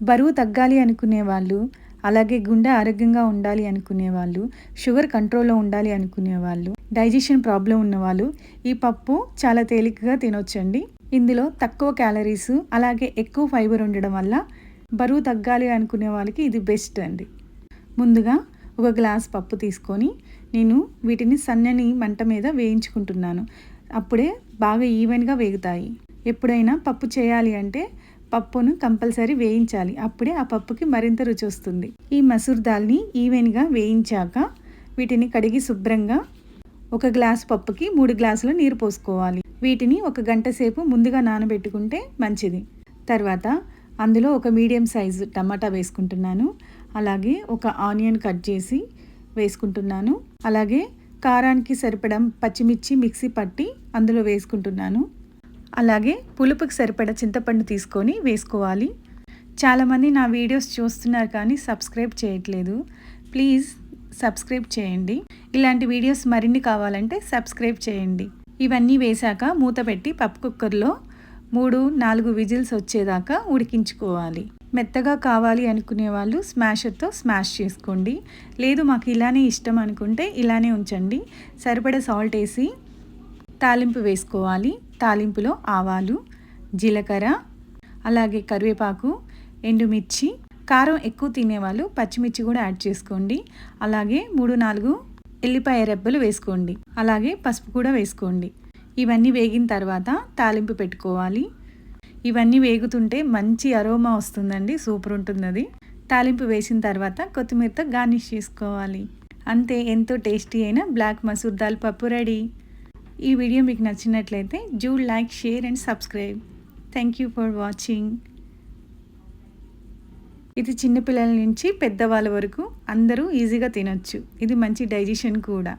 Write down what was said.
బరువు తగ్గాలి అనుకునే వాళ్ళు, అలాగే గుండె ఆరోగ్యంగా ఉండాలి అనుకునే వాళ్ళు, షుగర్ కంట్రోల్‌లో ఉండాలి అనుకునే వాళ్ళు, డైజెషన్ ప్రాబ్లమ్ ఉన్నవాళ్ళు ఈ పప్పు చాలా తేలికగా తినొచ్చండి. ఇందులో తక్కువ క్యాలరీస్ అలాగే ఎక్కువ ఫైబర్ ఉండడం వల్ల బరువు తగ్గాలి అనుకునే వాళ్ళకి ఇది బెస్ట్ అండి. ముందుగా ఒక గ్లాస్ పప్పు తీసుకొని నేను వీటిని సన్నని మంట మీద వేయించుకుంటున్నాను. అప్పుడే బాగా ఈవెన్‌గా వేగుతాయి. ఎప్పుడైనా పప్పు చేయాలి అంటే పప్పును కంపల్సరీ వేయించాలి. అప్పుడే ఆ పప్పుకి మరింత రుచి వస్తుంది. ఈ మసూర్ దాల్ని ఈవెన్‌గా వేయించాక వీటిని కడిగి శుభ్రంగా ఒక గ్లాసు పప్పుకి 3 గ్లాసుల నీరు పోసుకోవాలి. వీటిని ఒక గంట సేపు ముందుగా నానబెట్టుకుంటే మంచిది. తర్వాత అందులో ఒక మీడియం సైజు టమాటా వేసుకుంటున్నాను. అలాగే ఒక ఆనియన్ కట్ చేసి వేసుకుంటున్నాను. అలాగే కారానికి సరిపడా పచ్చిమిర్చి మిక్సీ పట్టి అందులో వేసుకుంటున్నాను. అలాగే పులుపుకి సరిపడా చింతపండు తీసుకొని వేసుకోవాలి. చాలామంది నా వీడియోస్ చూస్తున్నారు కానీ సబ్స్క్రైబ్ చేయట్లేదు. ప్లీజ్ సబ్స్క్రైబ్ చేయండి. ఇలాంటి వీడియోస్ మరిన్ని కావాలంటే సబ్స్క్రైబ్ చేయండి. ఇవన్నీ వేశాక మూత పెట్టి పప్పు కుక్కర్లో 3-4 విజిల్స్ వచ్చేదాకా ఉడికించుకోవాలి. మెత్తగా కావాలి అనుకునే వాళ్ళు స్మాషర్తో స్మాష్ చేసుకోండి. లేదు మాకు ఇలానే ఇష్టం అనుకుంటే ఇలానే ఉంచండి. సరిపడా సాల్ట్ వేసి తాలింపు వేసుకోవాలి. తాలింపులో ఆవాలు, జీలకర్ర, అలాగే కరివేపాకు, ఎండుమిర్చి, కారం ఎక్కువ తినేవాళ్ళు పచ్చిమిర్చి కూడా యాడ్ చేసుకోండి. అలాగే 3-4 ఎల్లిపాయ రెబ్బలు వేసుకోండి. అలాగే పసుపు కూడా వేసుకోండి. ఇవన్నీ వేగిన తర్వాత తాలింపు పెట్టుకోవాలి. ఇవన్నీ వేగుతుంటే మంచి అరోమా వస్తుందండి. సూపర్ ఉంటుంది అది. తాలింపు వేసిన తర్వాత కొత్తిమీరతో గార్నిష్ చేసుకోవాలి. అంతే, ఎంతో టేస్టీ అయిన బ్లాక్ మసూర్ దాల్ పప్పు రెడీ. ఈ వీడియో మీకు నచ్చినట్లయితే do like, share and subscribe. Thank you for watching. ఇది చిన్నపిల్లల నుంచి పెద్దవాళ్ళ వరకు అందరూ ఈజీగా తినొచ్చు. ఇది మంచి డైజెషన్ కూడా.